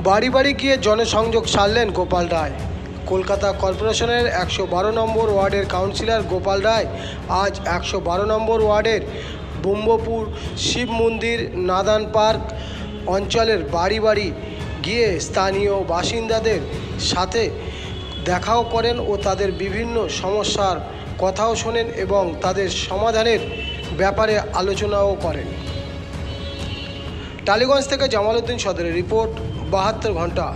বাড়ি বাড়ি গিয়ে জনসংযোগ সারলেন গোপাল রায়। কলকাতা কর্পোরেশনের 112 নম্বর ওয়ার্ডের কাউন্সিলর গোপাল রায় আজ 112 নম্বর ওয়ার্ডের ব্রহ্মপুর শিব মন্দির নাদান পার্ক অঞ্চলের বাড়ি বাড়ি গিয়ে স্থানীয় বাসিন্দাদের সাথে দেখাও করেন ও তাদের বিভিন্ন সমস্যার কথাও শোনেন এবং তাদের সমাধানের ব্যাপারে আলোচনাও করেন। টালিগঞ্জ থেকে জামাল উদ্দিন সদরের রিপোর্ট, 72 ঘন্টা।